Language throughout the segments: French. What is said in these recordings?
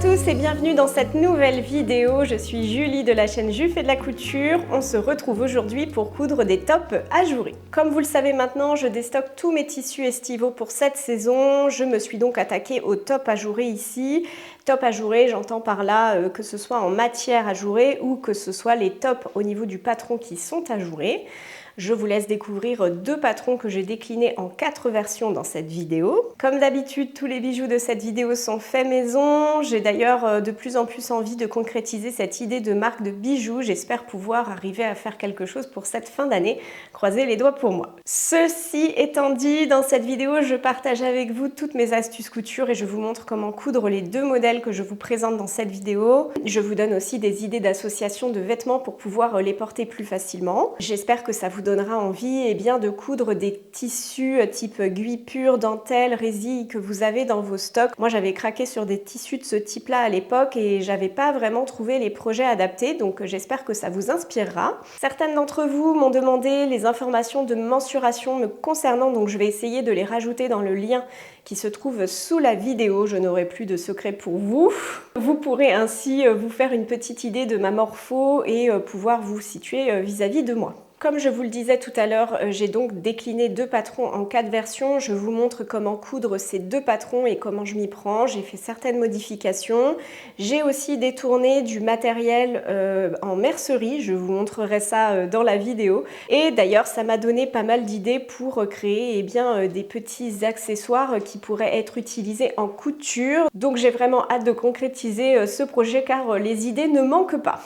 tous et bienvenue dans cette nouvelle vidéo. Je suis Julie de la chaîne Ju fait de la couture. On se retrouve aujourd'hui pour coudre des tops ajourés. Comme vous le savez maintenant, je déstocke tous mes tissus estivaux pour cette saison. Je me suis donc attaquée aux tops ajourés ici. Top ajouré, j'entends par là que ce soit en matière ajourée ou que ce soit les tops au niveau du patron qui sont ajourés. Je vous laisse découvrir deux patrons que j'ai déclinés en 4 versions dans cette vidéo. Comme d'habitude, tous les bijoux de cette vidéo sont faits maison. J'ai d'ailleurs de plus en plus envie de concrétiser cette idée de marque de bijoux. J'espère pouvoir arriver à faire quelque chose pour cette fin d'année. Croisez les doigts pour moi. Ceci étant dit, dans cette vidéo, je partage avec vous toutes mes astuces couture et je vous montre comment coudre les deux modèles que je vous présente dans cette vidéo. Je vous donne aussi des idées d'association de vêtements pour pouvoir les porter plus facilement. J'espère que ça vous donnera envie de coudre des tissus type guipure, dentelle, résille que vous avez dans vos stocks. Moi j'avais craqué sur des tissus de ce type là à l'époque et j'avais pas vraiment trouvé les projets adaptés, donc j'espère que ça vous inspirera. Certaines d'entre vous m'ont demandé les informations de mensuration me concernant, donc je vais essayer de les rajouter dans le lien qui se trouve sous la vidéo. Je n'aurai plus de secret pour vous. Vous pourrez ainsi vous faire une petite idée de ma morpho et pouvoir vous situer vis-à-vis de moi. Comme je vous le disais tout à l'heure, j'ai donc décliné deux patrons en 4 versions. Je vous montre comment coudre ces deux patrons et comment je m'y prends. J'ai fait certaines modifications. J'ai aussi détourné du matériel en mercerie. Je vous montrerai ça dans la vidéo. Et d'ailleurs, ça m'a donné pas mal d'idées pour créer des petits accessoires qui pourraient être utilisés en couture. Donc j'ai vraiment hâte de concrétiser ce projet car les idées ne manquent pas.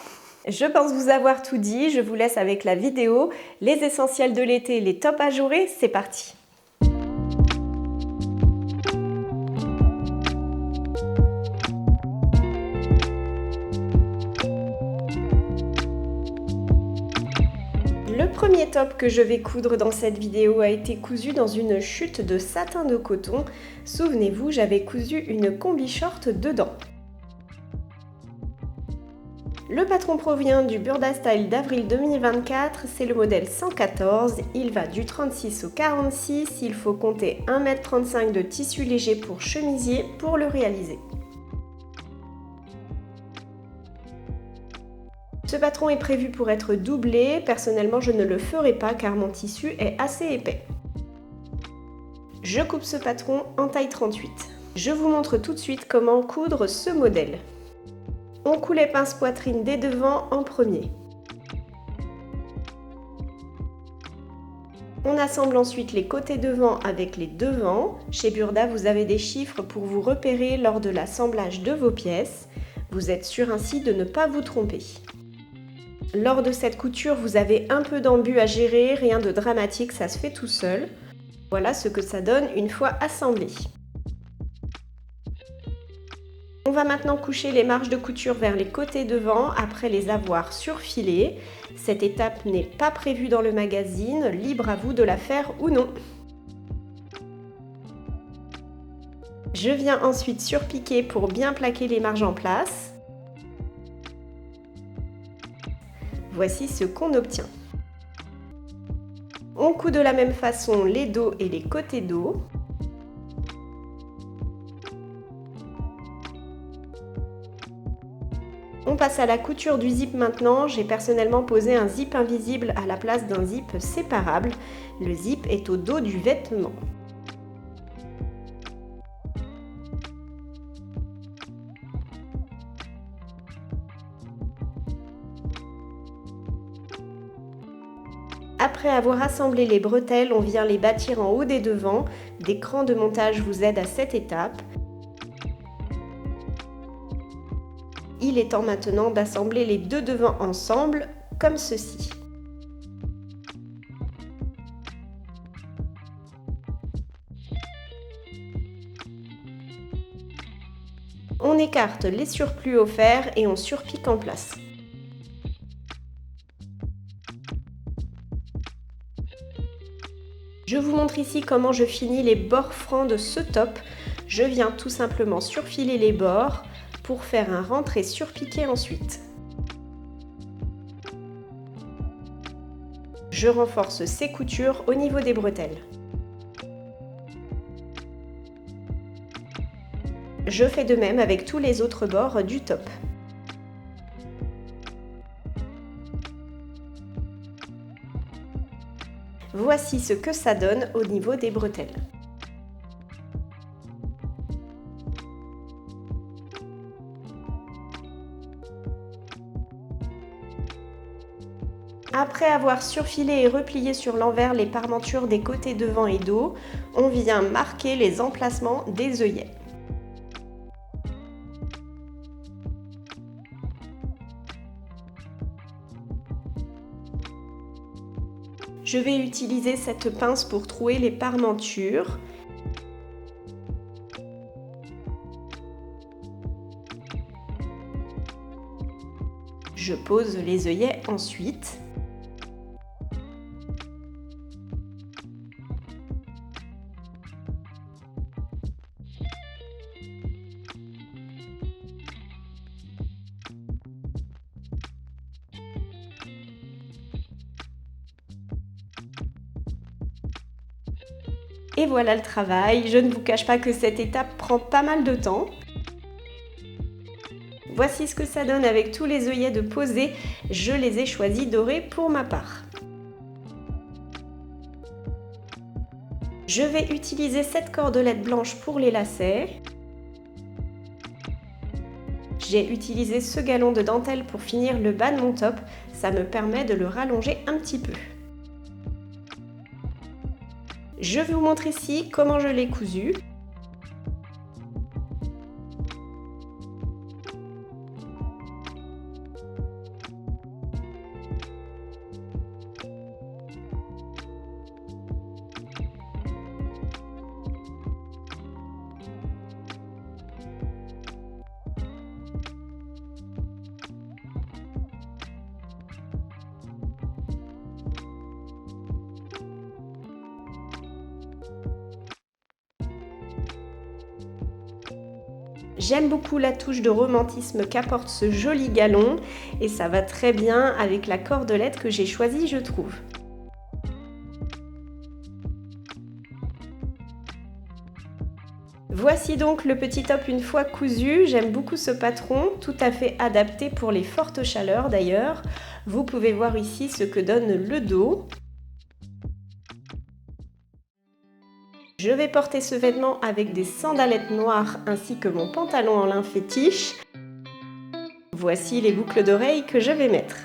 Je pense vous avoir tout dit, je vous laisse avec la vidéo, les essentiels de l'été, les tops ajourés, c'est parti! Le premier top que je vais coudre dans cette vidéo a été cousu dans une chute de satin de coton. Souvenez-vous, j'avais cousu une combi short dedans. Le patron provient du Burda Style d'avril 2024, c'est le modèle 114, il va du 36 au 46, il faut compter 1,35 m de tissu léger pour chemisier pour le réaliser. Ce patron est prévu pour être doublé, personnellement je ne le ferai pas car mon tissu est assez épais. Je coupe ce patron en taille 38. Je vous montre tout de suite comment coudre ce modèle. On coud les pinces poitrine des devants en premier. On assemble ensuite les côtés devant avec les devants. Chez Burda, vous avez des chiffres pour vous repérer lors de l'assemblage de vos pièces. Vous êtes sûr ainsi de ne pas vous tromper. Lors de cette couture, vous avez un peu d'embut à gérer, rien de dramatique, ça se fait tout seul. Voilà ce que ça donne une fois assemblé. On va maintenant coucher les marges de couture vers les côtés devant après les avoir surfilées. Cette étape n'est pas prévue dans le magazine, libre à vous de la faire ou non. Je viens ensuite surpiquer pour bien plaquer les marges en place. Voici ce qu'on obtient. On coud de la même façon les dos et les côtés dos. On passe à la couture du zip maintenant. J'ai personnellement posé un zip invisible à la place d'un zip séparable. Le zip est au dos du vêtement. Après avoir assemblé les bretelles, on vient les bâtir en haut des devants. Des crans de montage vous aident à cette étape. Il est temps maintenant d'assembler les deux devants ensemble, comme ceci. On écarte les surplus offerts et on surpique en place. Je vous montre ici comment je finis les bords francs de ce top. Je viens tout simplement surfiler les bords pour faire un rentré surpiqué ensuite. Je renforce ces coutures au niveau des bretelles. Je fais de même avec tous les autres bords du top. Voici ce que ça donne au niveau des bretelles. Après avoir surfilé et replié sur l'envers les parmentures des côtés devant et dos, on vient marquer les emplacements des œillets. Je vais utiliser cette pince pour trouer les parmentures. Je pose les œillets ensuite. Et voilà le travail. Je ne vous cache pas que cette étape prend pas mal de temps. Voici ce que ça donne avec tous les œillets de posés. Je les ai choisis dorés pour ma part. Je vais utiliser cette cordelette blanche pour les lacets. J'ai utilisé ce galon de dentelle pour finir le bas de mon top. Ça me permet de le rallonger un petit peu. Je vous montre ici comment je l'ai cousu. J'aime beaucoup la touche de romantisme qu'apporte ce joli galon et ça va très bien avec la cordelette que j'ai choisie, je trouve. Voici donc le petit top une fois cousu. J'aime beaucoup ce patron, tout à fait adapté pour les fortes chaleurs d'ailleurs. Vous pouvez voir ici ce que donne le dos. Je vais porter ce vêtement avec des sandalettes noires ainsi que mon pantalon en lin fétiche. Voici les boucles d'oreilles que je vais mettre.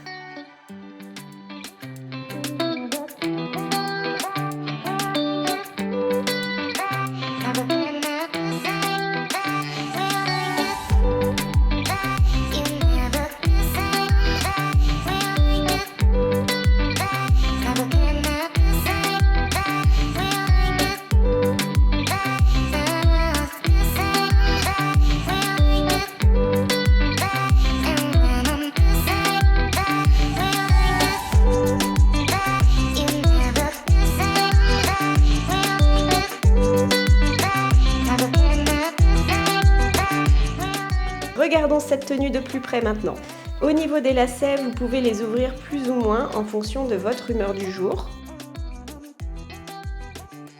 Regardons cette tenue de plus près maintenant. Au niveau des lacets, vous pouvez les ouvrir plus ou moins en fonction de votre humeur du jour.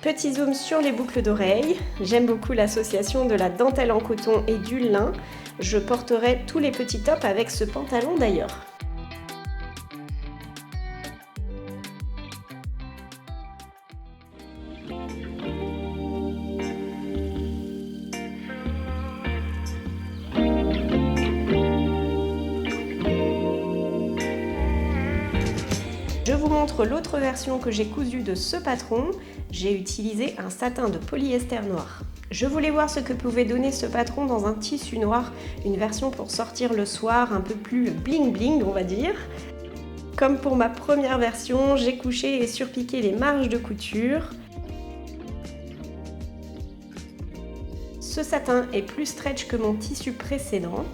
Petit zoom sur les boucles d'oreilles. J'aime beaucoup l'association de la dentelle en coton et du lin. Je porterai tous les petits tops avec ce pantalon d'ailleurs. Je vous montre l'autre version que j'ai cousue de ce patron. J'ai utilisé un satin de polyester noir. Je voulais voir ce que pouvait donner ce patron dans un tissu noir, une version pour sortir le soir un peu plus bling bling on va dire. Comme pour ma première version, j'ai couché et surpiqué les marges de couture. Ce satin est plus stretch que mon tissu précédent.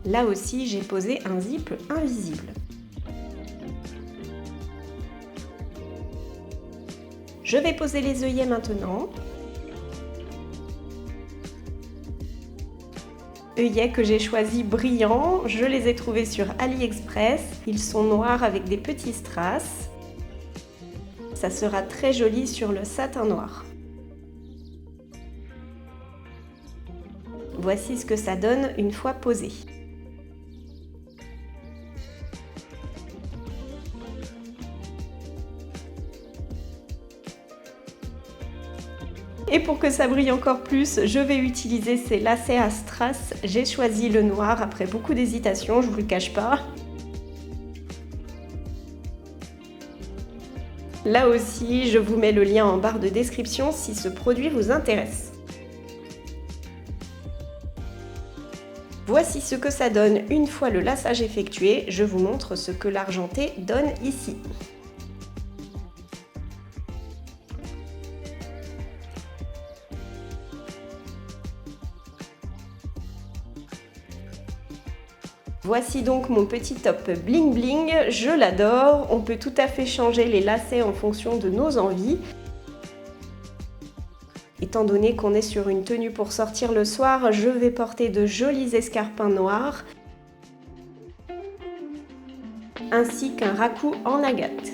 Là aussi, j'ai posé un zip invisible. Je vais poser les œillets maintenant. Œillets que j'ai choisis brillants, je les ai trouvés sur AliExpress. Ils sont noirs avec des petits strass. Ça sera très joli sur le satin noir. Voici ce que ça donne une fois posé. Et pour que ça brille encore plus, je vais utiliser ces lacets à strass. J'ai choisi le noir après beaucoup d'hésitation, je vous le cache pas. Là aussi, je vous mets le lien en barre de description si ce produit vous intéresse. Voici ce que ça donne une fois le laçage effectué. Je vous montre ce que l'argenté donne ici. Voici donc mon petit top bling bling, je l'adore, on peut tout à fait changer les lacets en fonction de nos envies. Étant donné qu'on est sur une tenue pour sortir le soir, je vais porter de jolis escarpins noirs, ainsi qu'un raku en agate.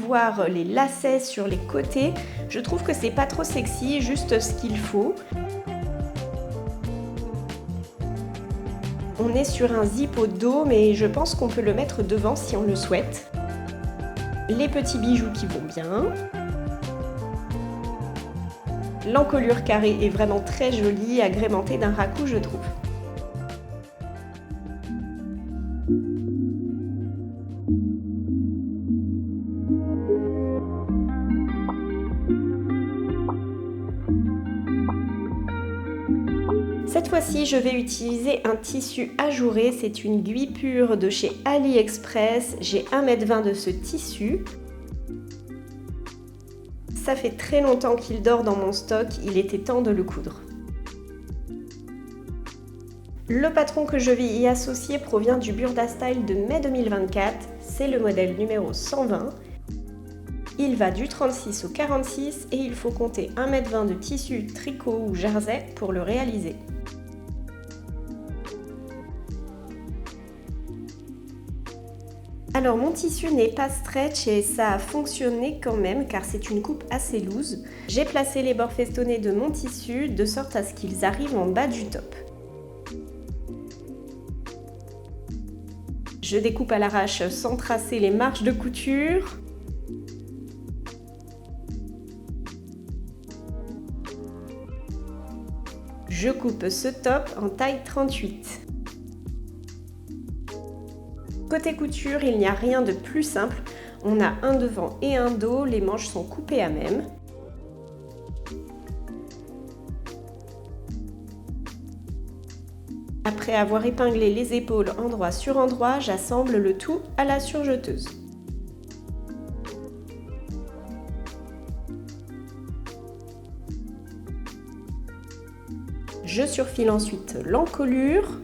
Voir les lacets sur les côtés, je trouve que c'est pas trop sexy, juste ce qu'il faut. On est sur un zip au dos, mais je pense qu'on peut le mettre devant si on le souhaite. Les petits bijoux qui vont bien. L'encolure carrée est vraiment très jolie, agrémentée d'un raku, je trouve. Cette fois-ci, je vais utiliser un tissu ajouré, c'est une guipure de chez AliExpress. J'ai 1,20 m de ce tissu. Ça fait très longtemps qu'il dort dans mon stock, il était temps de le coudre. Le patron que je vais y associer provient du Burda Style de mai 2024, c'est le modèle numéro 120. Il va du 36 au 46 et il faut compter 1,20 m de tissu tricot ou jersey pour le réaliser. Alors mon tissu n'est pas stretch et ça a fonctionné quand même car c'est une coupe assez loose. J'ai placé les bords festonnés de mon tissu de sorte à ce qu'ils arrivent en bas du top. Je découpe à l'arrache sans tracer les marges de couture. Je coupe ce top en taille 38. Côté couture, il n'y a rien de plus simple. On a un devant et un dos, les manches sont coupées à même. Après avoir épinglé les épaules endroit sur endroit, j'assemble le tout à la surjeteuse. Je surfile ensuite l'encolure.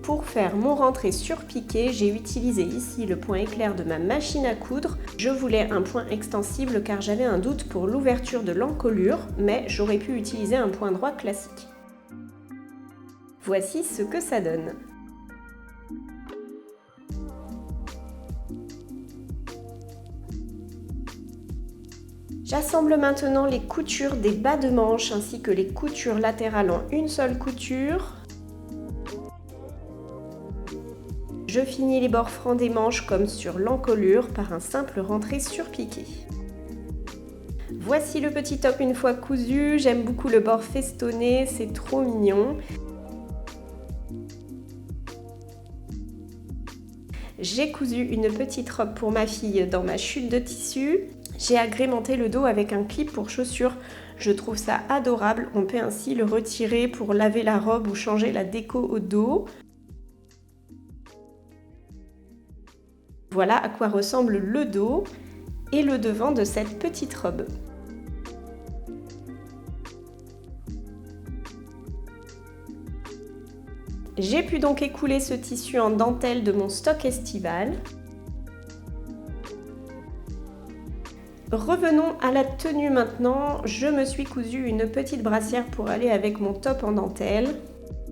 Pour faire mon rentré surpiqué, j'ai utilisé ici le point éclair de ma machine à coudre. Je voulais un point extensible car j'avais un doute pour l'ouverture de l'encolure, mais j'aurais pu utiliser un point droit classique. Voici ce que ça donne. J'assemble maintenant les coutures des bas de manche ainsi que les coutures latérales en une seule couture. Je finis les bords francs des manches comme sur l'encolure par un simple rentré surpiqué. Voici le petit top une fois cousu, j'aime beaucoup le bord festonné, c'est trop mignon. J'ai cousu une petite robe pour ma fille dans ma chute de tissu. J'ai agrémenté le dos avec un clip pour chaussures. Je trouve ça adorable, on peut ainsi le retirer pour laver la robe ou changer la déco au dos. Voilà à quoi ressemble le dos et le devant de cette petite robe. J'ai pu donc écouler ce tissu en dentelle de mon stock estival. Revenons à la tenue maintenant. Je me suis cousu une petite brassière pour aller avec mon top en dentelle.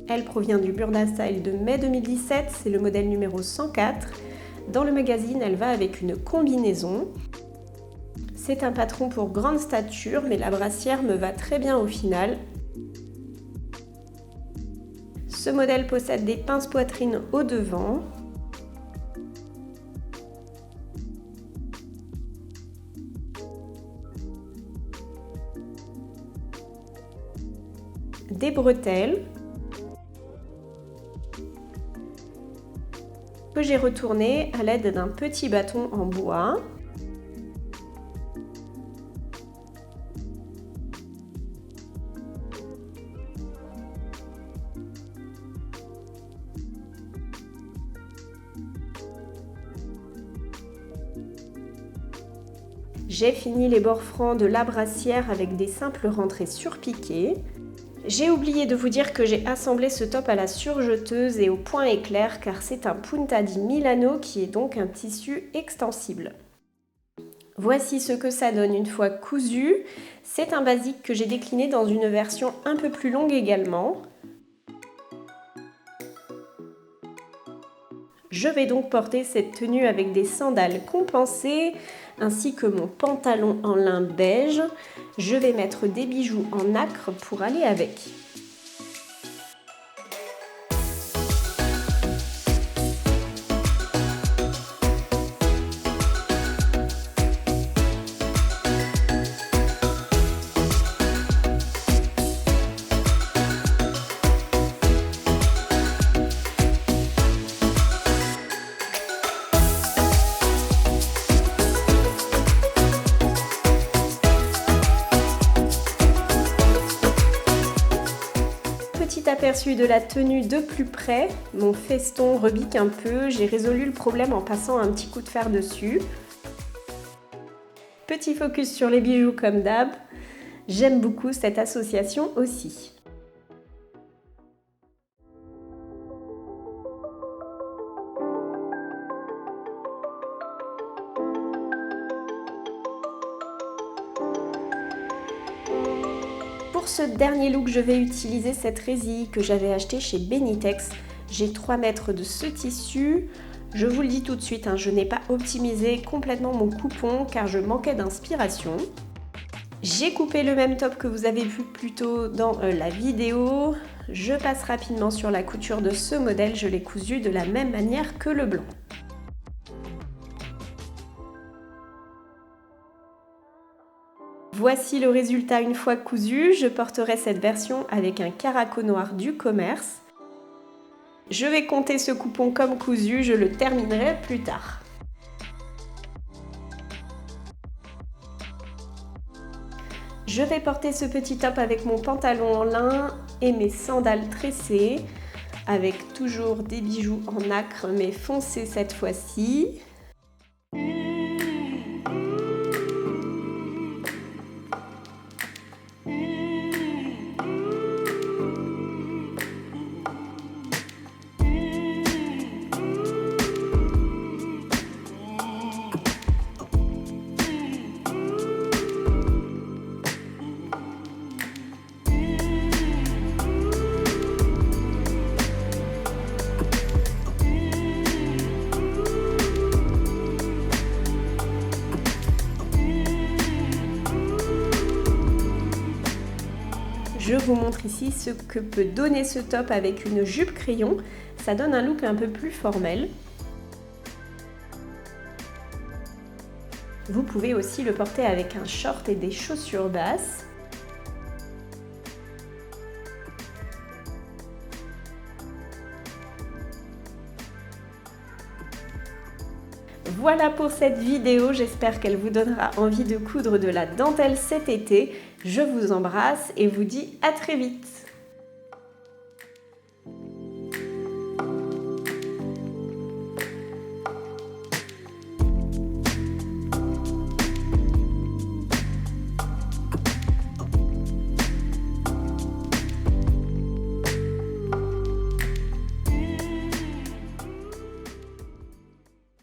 Elle provient du Burda Style de mai 2017, c'est le modèle numéro 104. Dans le magazine, elle va avec une combinaison. C'est un patron pour grande stature, mais la brassière me va très bien au final. Ce modèle possède des pinces poitrine au devant. Des bretelles que j'ai retournées à l'aide d'un petit bâton en bois. J'ai fini les bords francs de la brassière avec des simples rentrées surpiquées. J'ai oublié de vous dire que j'ai assemblé ce top à la surjeteuse et au point éclair car c'est un Punta di Milano qui est donc un tissu extensible. Voici ce que ça donne une fois cousu. C'est un basique que j'ai décliné dans une version un peu plus longue également. Je vais donc porter cette tenue avec des sandales compensées ainsi que mon pantalon en lin beige. Je vais mettre des bijoux en nacre pour aller avec. Petit aperçu de la tenue de plus près, mon feston rebique un peu, j'ai résolu le problème en passant un petit coup de fer dessus. Petit focus sur les bijoux comme d'hab, j'aime beaucoup cette association aussi. Pour ce dernier look, je vais utiliser cette résille que j'avais achetée chez Benitex. J'ai 3 mètres de ce tissu. Je vous le dis tout de suite, je n'ai pas optimisé complètement mon coupon car je manquais d'inspiration. J'ai coupé le même top que vous avez vu plus tôt dans la vidéo. Je passe rapidement sur la couture de ce modèle. Je l'ai cousu de la même manière que le blanc. Voici le résultat une fois cousu. Je porterai cette version avec un caraco noir du commerce. Je vais compter ce coupon comme cousu, je le terminerai plus tard. Je vais porter ce petit top avec mon pantalon en lin et mes sandales tressées, avec toujours des bijoux en nacre mais foncés cette fois-ci. Je vous montre ici ce que peut donner ce top avec une jupe crayon. Ça donne un look un peu plus formel. Vous pouvez aussi le porter avec un short et des chaussures basses. Voilà pour cette vidéo, j'espère qu'elle vous donnera envie de coudre de la dentelle cet été. Je vous embrasse et vous dis à très vite.